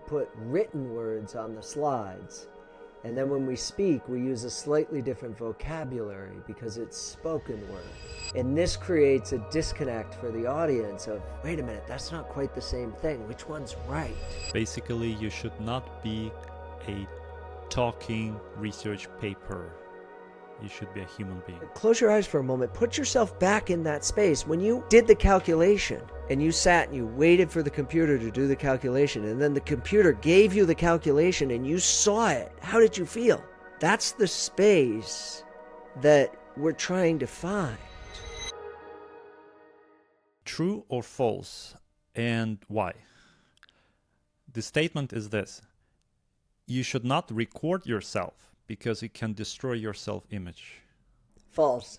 put written words on the slides. And then when we speak, we use a slightly different vocabulary because it's spoken word. And this creates a disconnect for the audience of, wait a minute, that's not quite the same thing. Which one's right? Basically, you should not be a talking research paper. You should be a human being. Close your eyes for a moment. Put yourself back in that space. When you did the calculation and you sat and you waited for the computer to do the calculation, and then the computer gave you the calculation and you saw it, how did you feel? That's the space that we're trying to find. True or false, and why? The statement is this: you should not record yourself because it can destroy your self-image. False.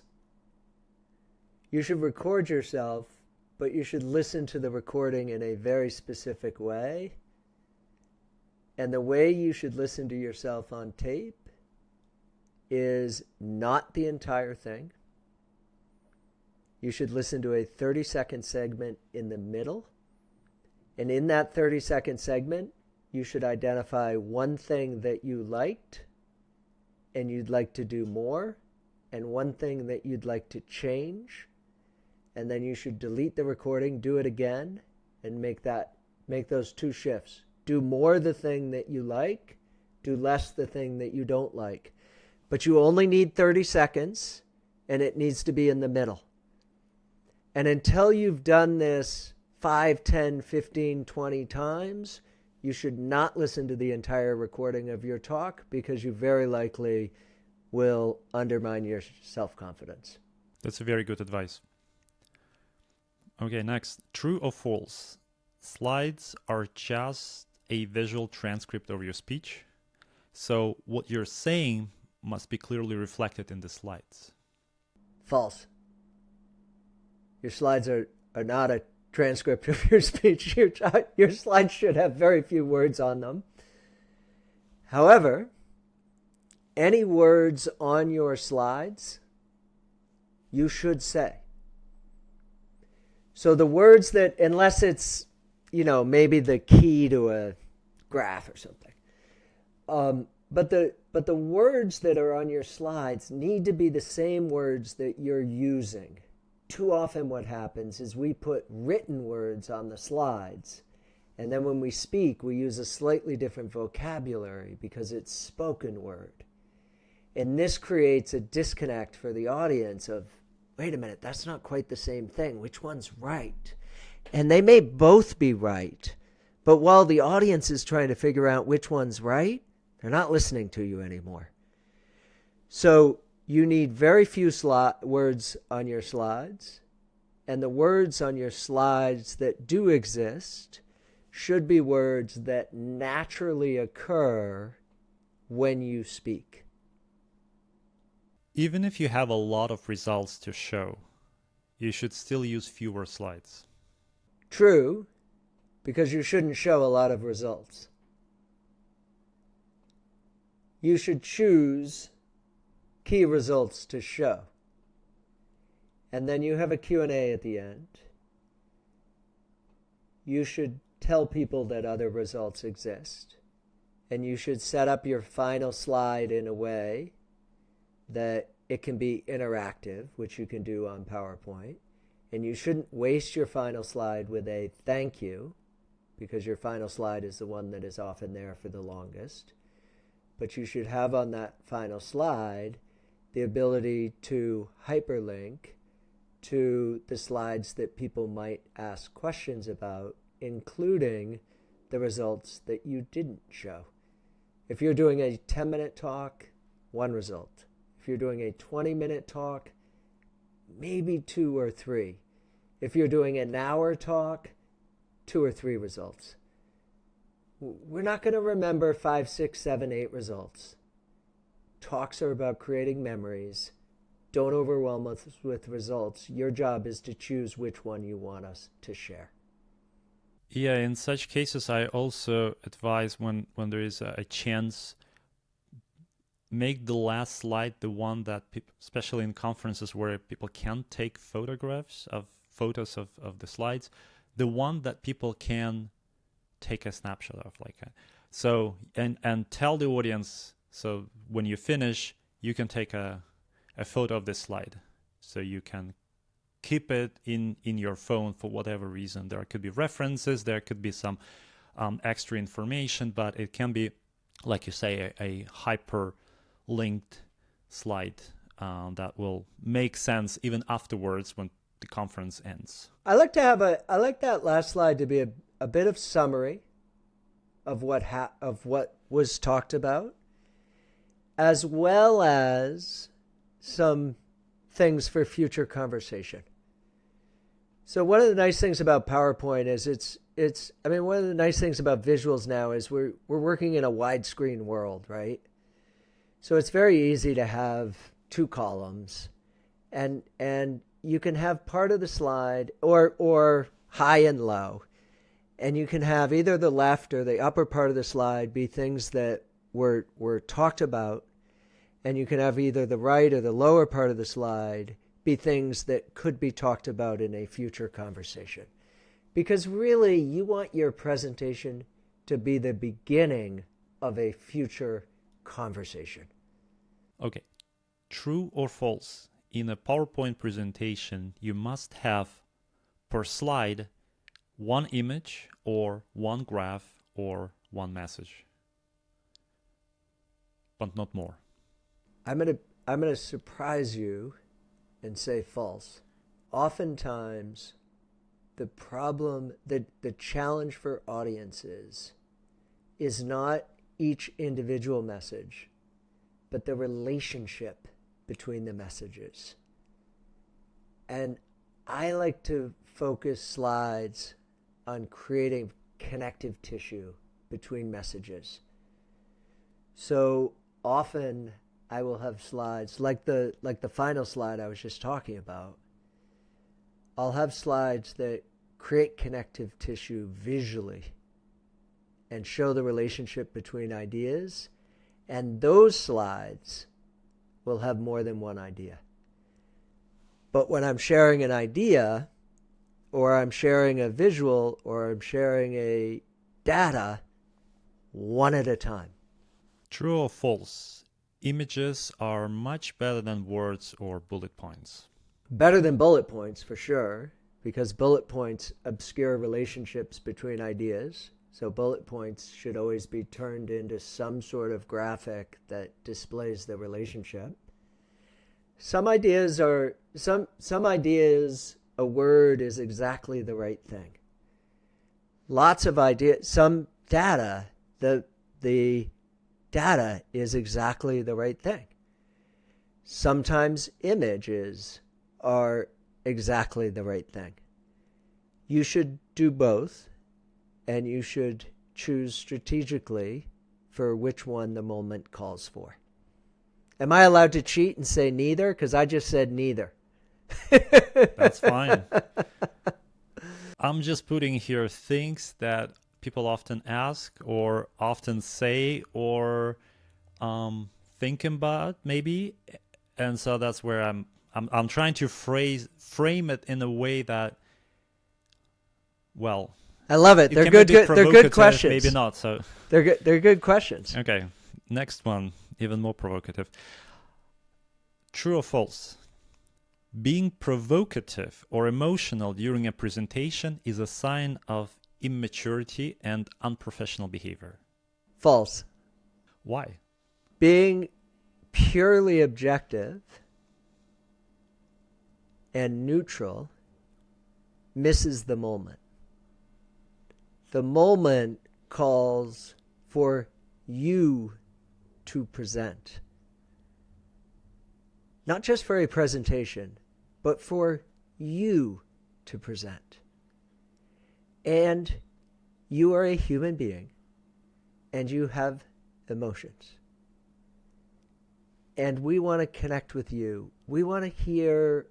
You should record yourself, but you should listen to the recording in a very specific way. And the way you should listen to yourself on tape is not the entire thing. You should listen to a 30-second segment in the middle. And in that 30-second segment, you should identify one thing that you liked and you'd like to do more, and one thing that you'd like to change. And then you should delete the recording, do it again, and make those two shifts. Do more the thing that you like, do less the thing that you don't like. But you only need 30 seconds, and it needs to be in the middle. And until you've done this 5, 10, 15, 20 times, you should not listen to the entire recording of your talk because you very likely will undermine your self-confidence. That's a very good advice. Okay, next. True or false? Slides are just a visual transcript of your speech. So what you're saying must be clearly reflected in the slides. False. Your slides are not a transcript of your speech. Your slides should have very few words on them. However, any words on your slides, you should say. So the words that, unless it's, maybe the key to a graph or something, but the words that are on your slides need to be the same words that you're using. Too often what happens is we put written words on the slides, and then when we speak, we use a slightly different vocabulary because it's spoken word. And this creates a disconnect for the audience of, wait a minute, that's not quite the same thing. Which one's right? And they may both be right, but while the audience is trying to figure out which one's right, they're not listening to you anymore. So you need very few words on your slides, and the words on your slides that do exist should be words that naturally occur when you speak. Even if you have a lot of results to show, you should still use fewer slides. True, because you shouldn't show a lot of results. You should choose key results to show. And then you have a Q&A at the end. You should tell people that other results exist. And you should set up your final slide in a way that it can be interactive, which you can do on PowerPoint. And you shouldn't waste your final slide with a thank you, because your final slide is the one that is often there for the longest. But you should have on that final slide the ability to hyperlink to the slides that people might ask questions about, including the results that you didn't show. If you're doing a 10-minute talk, one result. If you're doing a 20-minute talk, maybe 2 or 3. If you're doing an hour talk, 2 or 3 results. We're not going to remember 5, 6, 7, 8 results. Talks are about creating memories. Don't overwhelm us with results. Your job is to choose which one you want us to share. Yeah, in such cases, I also advise when there is a chance, make the last slide the one that people, especially in conferences where people can't take photos of the slides, the one that people can take a snapshot of so and tell the audience, so when you finish you can take a photo of this slide, so you can keep it in your phone for whatever reason. There could be references, there could be some extra information, but it can be, like you say, a hyper-linked slide that will make sense even afterwards when the conference ends. I like that last slide to be a bit of summary of what was talked about, as well as some things for future conversation. So one of the nice things about PowerPoint is one of the nice things about visuals now is we're working in a widescreen world, right? So it's very easy to have two columns, and you can have part of the slide or high and low, and you can have either the left or the upper part of the slide be things that were talked about, and you can have either the right or the lower part of the slide be things that could be talked about in a future conversation. Because really, you want your presentation to be the beginning of a future conversation. Okay. True or false? In a PowerPoint presentation, you must have per slide one image or one graph or one message, but not more. I'm gonna surprise you and say false. Oftentimes, the problem, the challenge for audiences is not each individual message, but the relationship between the messages. And I like to focus slides on creating connective tissue between messages. So often I will have slides like the final slide I was just talking about. I'll have slides that create connective tissue visually and show the relationship between ideas, and those slides will have more than one idea. But when I'm sharing an idea, or I'm sharing a visual, or I'm sharing a data, one at a time. True or false? Images are much better than words or bullet points. Better than bullet points, for sure, because bullet points obscure relationships between ideas. So bullet points should always be turned into some sort of graphic that displays the relationship. Some ideas, a word is exactly the right thing. Lots of ideas, some data, the data is exactly the right thing. Sometimes images are exactly the right thing. You should do both, and you should choose strategically for which one the moment calls for. Am I allowed to cheat and say neither? Because I just said neither. That's fine. I'm just putting here things that people often ask or often say or think about maybe, and so that's where I'm trying to frame it in a way that, well, I love it. They're good questions. Maybe not. So they're good questions. Okay, next one, even more provocative. True or false? Being provocative or emotional during a presentation is a sign of immaturity and unprofessional behavior. False. Why? Being purely objective and neutral misses the moment. The moment calls for you to present. Not just for a presentation, but for you to present. And you are a human being, and you have emotions. And we want to connect with you. We want to hear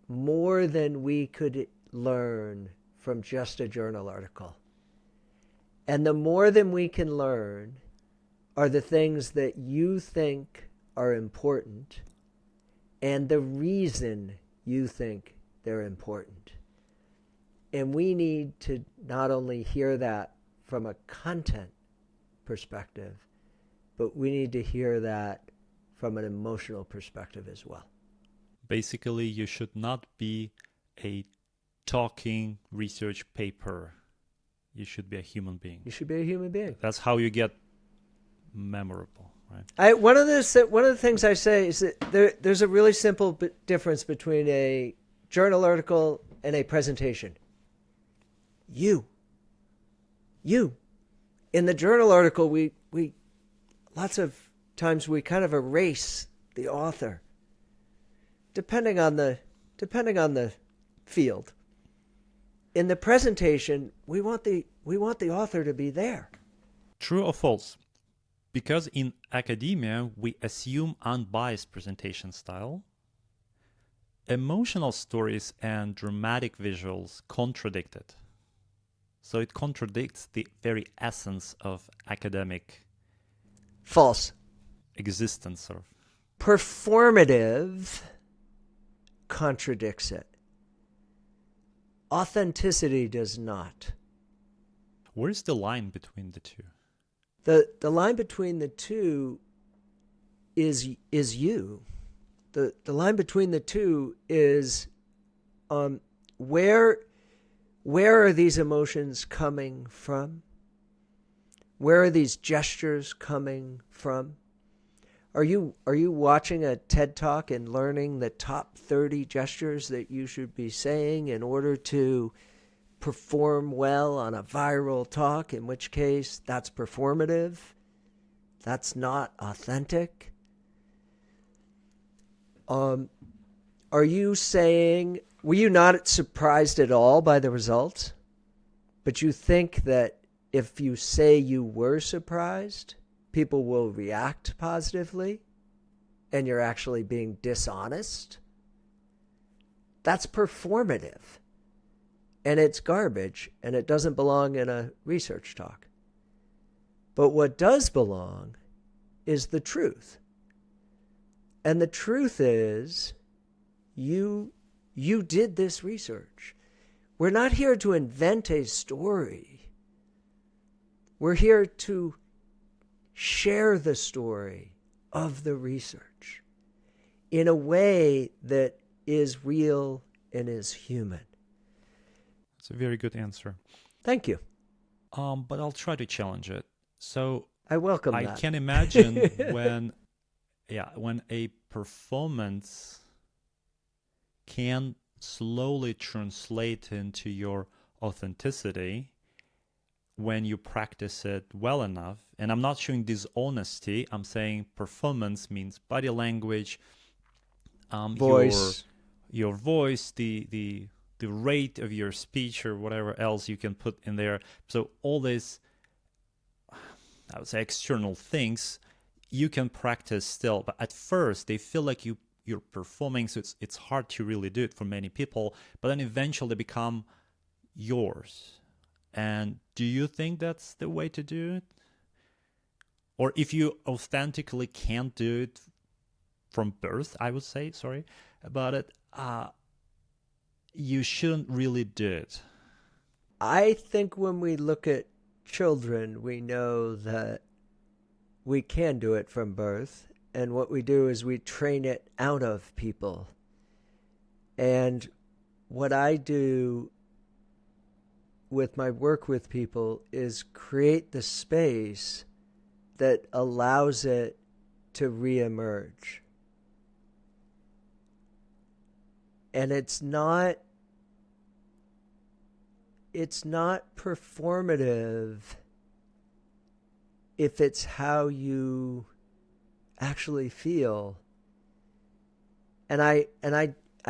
more than we could learn from just a journal article. And the more than we can learn are the things that you think are important and the reason you think they're important. And we need to not only hear that from a content perspective, but we need to hear that from an emotional perspective as well. Basically, you should not be a talking research paper. You should be a human being. You should be a human being. That's how you get memorable, right? One of the things I say is that there's a really simple difference between a journal article and a presentation. You. In the journal article, we lots of times we kind of erase the author, depending on the field. In the presentation, we want the author to be there. True or false? Because in academia, we assume unbiased presentation style. Emotional stories and dramatic visuals contradict it. So it contradicts the very essence of academic False. existence. Sort of. Performative contradicts it. Authenticity does not. Where's the line between the two? The line between the two is you. The line between the two is where are these emotions coming from? Where are these gestures coming from? Are you watching a TED Talk and learning the top 30 gestures that you should be saying in order to perform well on a viral talk, in which case that's performative? That's not authentic. Are you saying, were you not surprised at all by the results? But you think that if you say you were surprised, people will react positively, and you're actually being dishonest? That's performative. And it's garbage, and it doesn't belong in a research talk. But what does belong is the truth. And the truth is, you did this research. We're not here to invent a story. We're here to share the story of the research in a way that is real and is human. That's a very good answer. Thank you. But I'll try to challenge it. So I welcome I that. can imagine when a performance can slowly translate into your authenticity when you practice it well enough. And I'm not showing dishonesty. I'm saying performance means body language, voice, your voice, the rate of your speech, or whatever else you can put in there. So all these, I would say, external things you can practice still, but at first they feel like you're performing, so it's hard to really do it for many people, but then eventually they become yours. And do you think that's the way to do it? Or if you authentically can't do it from birth, I would say, sorry about it, you shouldn't really do it. I think when we look at children, we know that we can do it from birth. And what we do is we train it out of people. And what I do with my work with people is create the space that allows it to reemerge. And it's not performative if it's how you actually feel. And I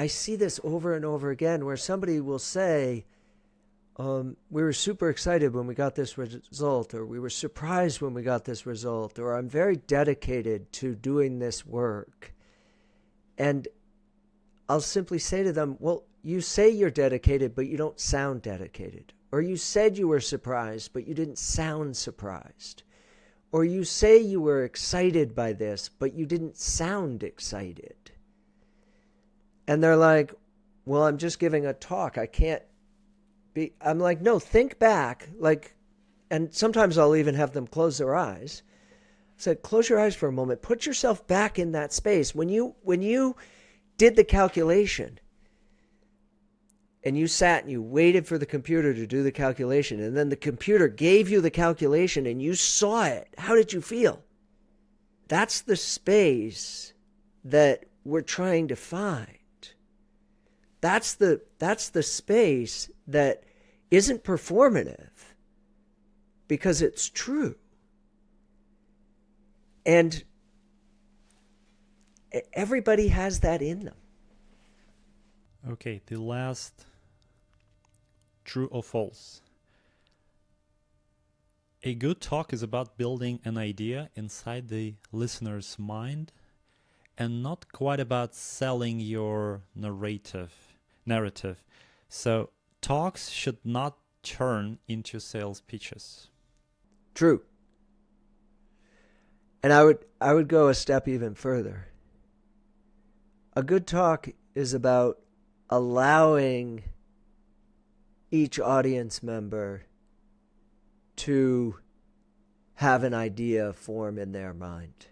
see this over and over again where somebody will say, we were super excited when we got this result, or we were surprised when we got this result, or I'm very dedicated to doing this work. And I'll simply say to them, well, you say you're dedicated, but you don't sound dedicated. Or you said you were surprised, but you didn't sound surprised. Or you say you were excited by this, but you didn't sound excited. And they're like, well, I'm just giving a talk. I can't be. I'm like, no, think back. Like, and sometimes I'll even have them close their eyes. I said, close your eyes for a moment. Put yourself back in that space. When you did the calculation and you sat and you waited for the computer to do the calculation, and then the computer gave you the calculation and you saw it, how did you feel? That's the space that we're trying to find. That's the space that isn't performative because it's true. And everybody has that in them. Okay, the last, true or false. A good talk is about building an idea inside the listener's mind and not quite about selling your narrative. So talks should not turn into sales pitches. True. And I would go a step even further. A good talk is about allowing each audience member to have an idea form in their mind.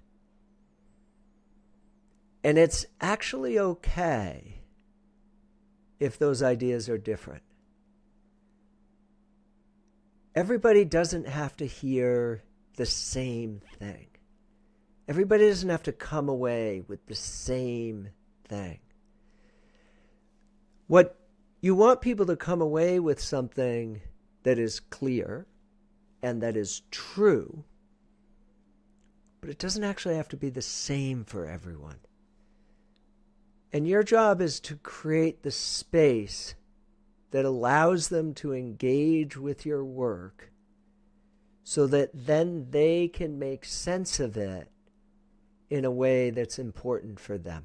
And it's actually okay if those ideas are different. Everybody doesn't have to hear the same thing. Everybody doesn't have to come away with the same thing. What you want people to come away with something that is clear and that is true, but it doesn't actually have to be the same for everyone. And your job is to create the space that allows them to engage with your work so that then they can make sense of it in a way that's important for them.